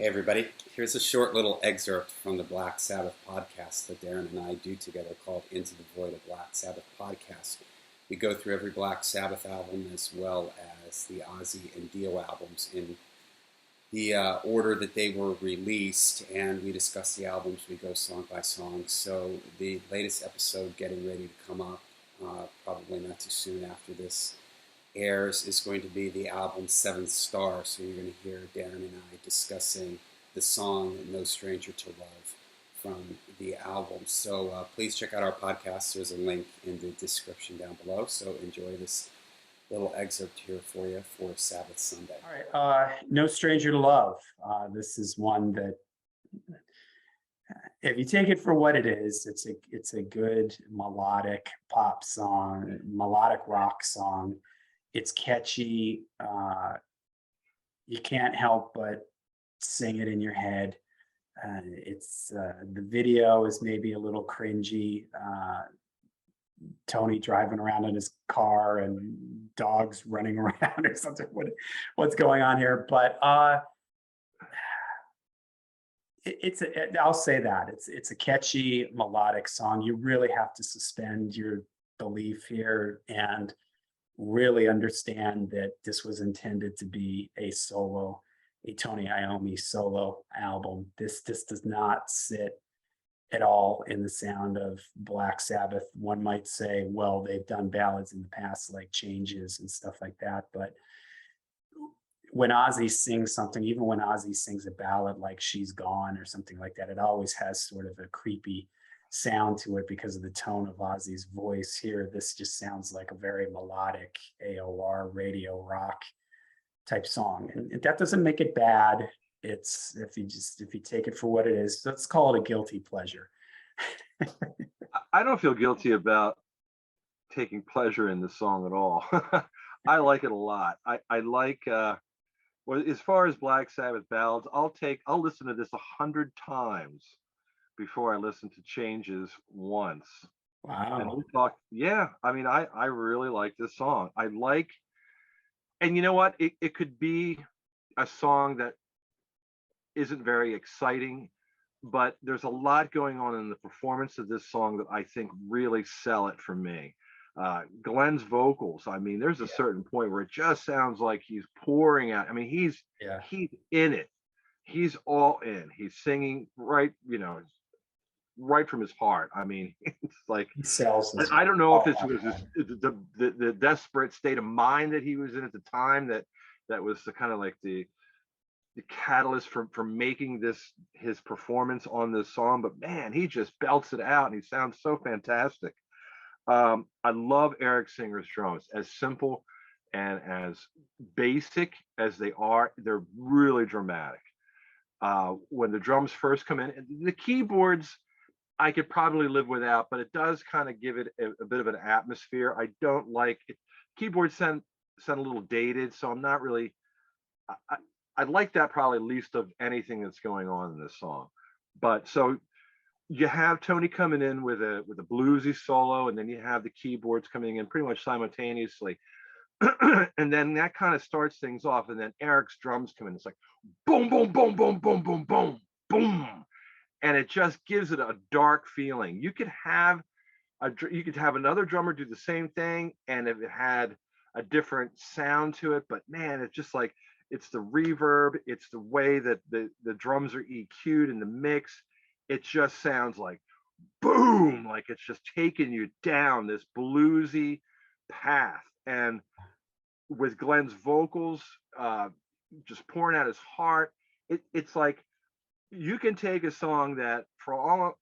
everybody. Here's a short little excerpt from the Black Sabbath podcast that Darren and I do together called Into the Void, a Black Sabbath podcast. We go through every Black Sabbath album as well as the Ozzy and Dio albums in the order that they were released, and we discuss the albums. We go song by song. So the latest episode getting ready to come up, probably not too soon after this airs, is going to be the album Seventh Star. So you're going to hear Darren and I discussing the song No Stranger to Love from the album. So please check out our podcast. There's a link in the description down below. So enjoy this little excerpt here for you for Sabbath Sunday. All right, No Stranger to Love. This is one that, if you take it for what it is, it's a good melodic pop song, melodic rock song. It's catchy. You can't help but sing it in your head. The video is maybe a little cringy. Tony driving around in his car and dogs running around or something. What's going on here? But I'll say that it's a catchy melodic song. You really have to suspend your belief here and really understand that this was intended to be a Tony Iommi solo album. This does not sit at all in the sound of Black Sabbath. One might say, well, they've done ballads in the past like Changes and stuff like that, but when Ozzy sings something, even when Ozzy sings a ballad like She's Gone or something like that, it always has sort of a creepy sound to it because of the tone of Ozzy's voice. Here, this just sounds like a very melodic AOR radio rock type song, and that doesn't make it bad. It's if you take it for what it is, let's call it a guilty pleasure. I don't feel guilty about taking pleasure in the song at all. I like it a lot. I like well, as far as Black Sabbath ballads, I'll listen to this 100 times before I listen to Changes once. Wow. And we talked, yeah, I mean, I really like this song. And you know what? It could be a song that isn't very exciting, but there's a lot going on in the performance of this song that I think really sell it for me. Glenn's vocals, I mean, there's a certain point where it just sounds like he's pouring out. I mean, he's in it. He's all in. He's singing right from his heart. I mean, it's like he sells this. I don't know if this was the desperate state of mind that he was in at the time that was the kind of like the catalyst for making this his performance on this song. But man, he just belts it out and he sounds so fantastic. I love Eric Singer's drums. As simple and as basic as they are, they're really dramatic. When the drums first come in, the keyboards I could probably live without, but it does kind of give it a bit of an atmosphere. I don't like it. Keyboards sound a little dated, so I'm not really. I like that probably least of anything that's going on in this song. But so you have Tony coming in with a bluesy solo, and then you have the keyboards coming in pretty much simultaneously. And then that kind of starts things off, and then Eric's drums come in. It's like boom, boom, boom, boom, boom, boom, boom, boom, and it just gives it a dark feeling. You could have another drummer do the same thing, and if it had a different sound to it, but man, it's just like it's the reverb, it's the way that the drums are EQ'd in the mix. It just sounds like boom, like it's just taking you down this bluesy path. And with Glenn's vocals, just pouring out his heart, it's like you can take a song that, for all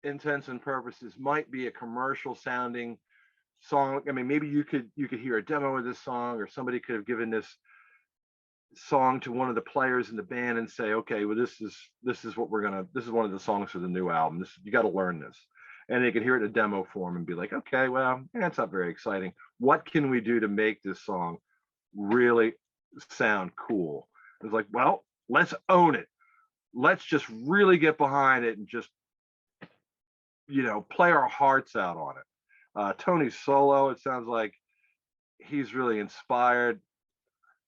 intents and purposes, might be a commercial sounding song. I mean, maybe you could hear a demo of this song, or somebody could have given this song to one of the players in the band and say, okay, well, this is this is one of the songs for the new album. You got to learn this. And they could hear it in a demo form and be like, okay, well, that's not very exciting. What can we do to make this song really sound cool? It's like, well, let's own it. Let's just really get behind it and just, play our hearts out on it. Tony's solo, it sounds like he's really inspired.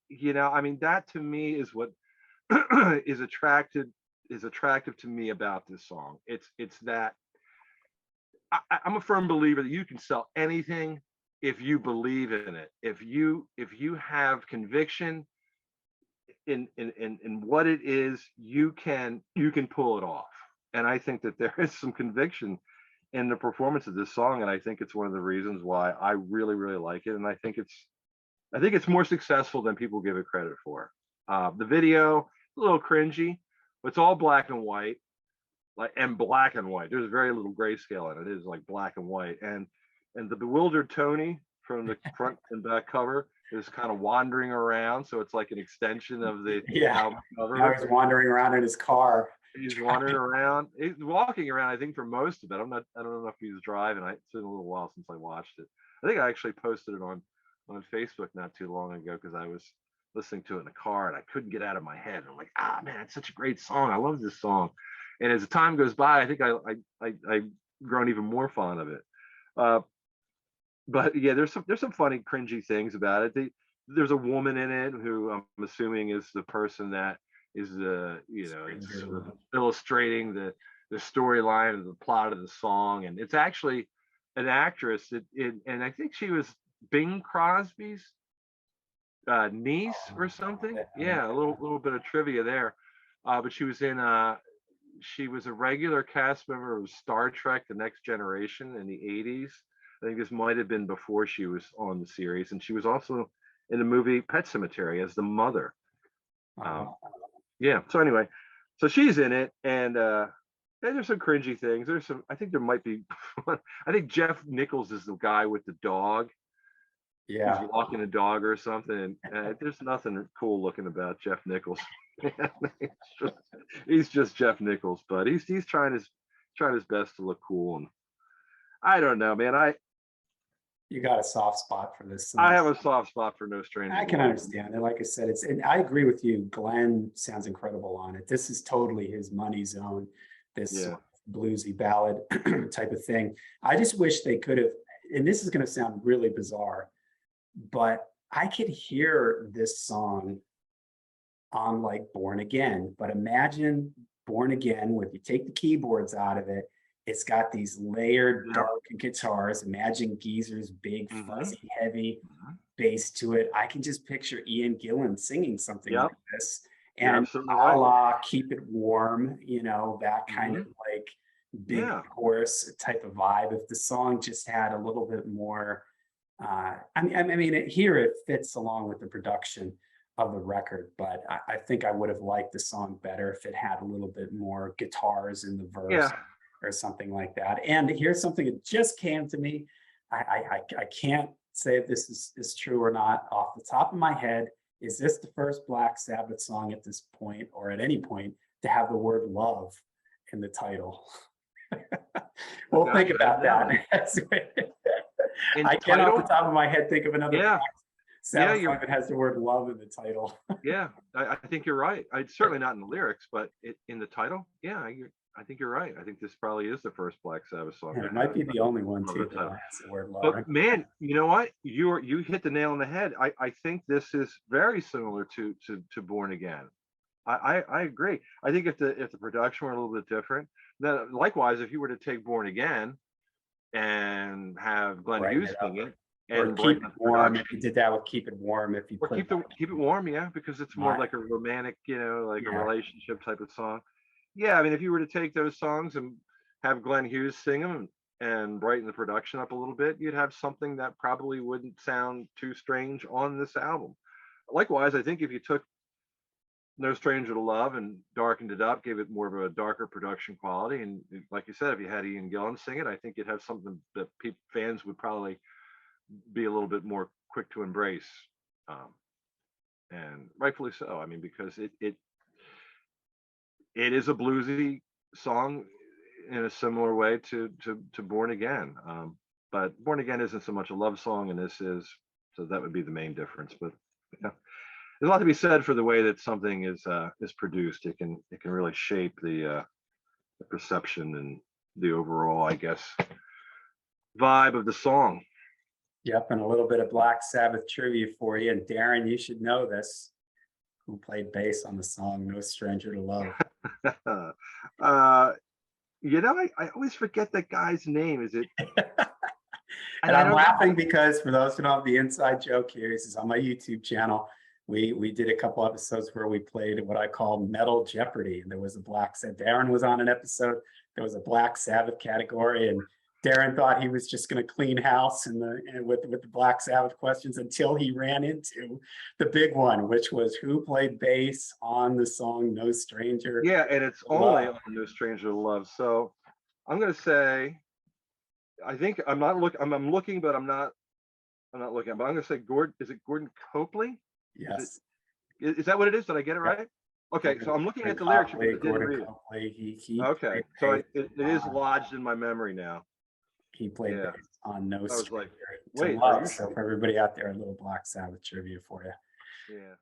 I mean, that to me is what is attractive to me about this song. It's that I'm a firm believer that you can sell anything if you believe in it. If you have conviction in what it is, you can pull it off. And I think that there is some conviction in the performance of this song, and I think it's one of the reasons why I really like it. And I think it's more successful than people give it credit for. The video, a little cringy, but it's all black and white, and black and white. There's very little grayscale in it. It is like black and white, and the bewildered Tony from the front and back cover is kind of wandering around, so it's like an extension of the album cover. Now he's wandering around in his car. He's wandering around. He's walking around, I think, for most of it. I don't know if he's driving. It's been a little while since I watched it. I think I actually posted it on Facebook not too long ago because I was listening to it in the car and I couldn't get out of my head. I'm like, man, it's such a great song. I love this song. And as the time goes by, I think I've grown even more fond of it. But yeah, there's some funny, cringy things about it. There's a woman in it who I'm assuming is the person that is it's sort of illustrating the storyline of the plot of the song, and it's actually an actress and I think she was Bing Crosby's niece or something. Yeah, a little bit of trivia there. But she was a regular cast member of Star Trek: The Next Generation in the 80s. I think this might have been before she was on the series, and she was also in the movie Pet Sematary as the mother. Yeah. So anyway, so she's in it, and there's some cringy things. I think there might be. I think Jeff Nichols is the guy with the dog. Yeah. He's walking a dog or something. And there's nothing cool looking about Jeff Nichols. He's just Jeff Nichols, but he's trying his best to look cool, and I don't know, man. You got a soft spot for this. I have a soft spot for No Stranger. I can understand it. Like I said, and I agree with you. Glenn sounds incredible on it. This is totally his money zone. This bluesy ballad type of thing. I just wish they could have, and this is going to sound really bizarre, but I could hear this song on like Born Again. But imagine Born Again, when you take the keyboards out of it, it's got these layered dark guitars. Imagine Geezer's big, fuzzy, heavy bass to it. I can just picture Ian Gillan singing something like this. And a la Keep It Warm, that kind of like big chorus type of vibe. If the song just had a little bit more, I mean, here it fits along with the production of the record, but I think I would have liked the song better if it had a little bit more guitars in the verse. Or something like that. And here's something that just came to me. I can't say if this is true or not off the top of my head. Is this the first Black Sabbath song at this point, or at any point, to have the word love in the title? We'll think about that. I can't off the top of my head think of another Black Sabbath song that has the word love in the title. I think you're right. It's certainly not in the lyrics, but in the title, I think you're right. I think this probably is the first Black Sabbath song. It might be the only one too that has the word love. But man, you know what? You hit the nail on the head. I think this is very similar to Born Again. I agree. I think if the production were a little bit different, then likewise, if you were to take Born Again and have Glenn Hughes sing it, and Keep It Warm, if you did that with Keep It Warm, if you keep it warm, because it's more like a romantic, a relationship type of song. Yeah, I mean, if you were to take those songs and have Glenn Hughes sing them and brighten the production up a little bit, you'd have something that probably wouldn't sound too strange on this album. Likewise, I think if you took No Stranger to Love and darkened it up, gave it more of a darker production quality, and like you said, if you had Ian Gillan sing it, I think you'd have something that fans would probably be a little bit more quick to embrace, and rightfully so. I mean, because it is a bluesy song in a similar way to Born Again. But Born Again isn't so much a love song, and this is, so that would be the main difference. But there's a lot to be said for the way that something is produced. It can really shape the perception and the overall, I guess, vibe of the song. Yep, and a little bit of Black Sabbath trivia for you. And Darren, you should know this. who played bass on the song No Stranger to Love. I always forget that guy's name. Is it? And I I'm don't. laughing because for those who don't have the inside joke here, this is on my YouTube channel. We did a couple episodes where we played what I call Metal Jeopardy. And there was a Darren was on an episode. There was a Black Sabbath category, and Darren thought he was just going to clean house with the Black Sabbath questions until he ran into the big one, which was who played bass on the song No Stranger. Yeah, and it's only on No Stranger to Love. So I'm going to say, I think I'm not looking. I'm looking, but I'm not looking. But I'm going to say Gordon. Is it Gordon Copley? Yes. Is that what it is? Did I get it right? Okay, so I'm looking at the lyrics. I didn't read it. He Okay, so it is lodged in my memory now. He played bass on No Stranger I was like, to wait, Love. So for everybody out there, a little Black Sabbath trivia for you. Yeah.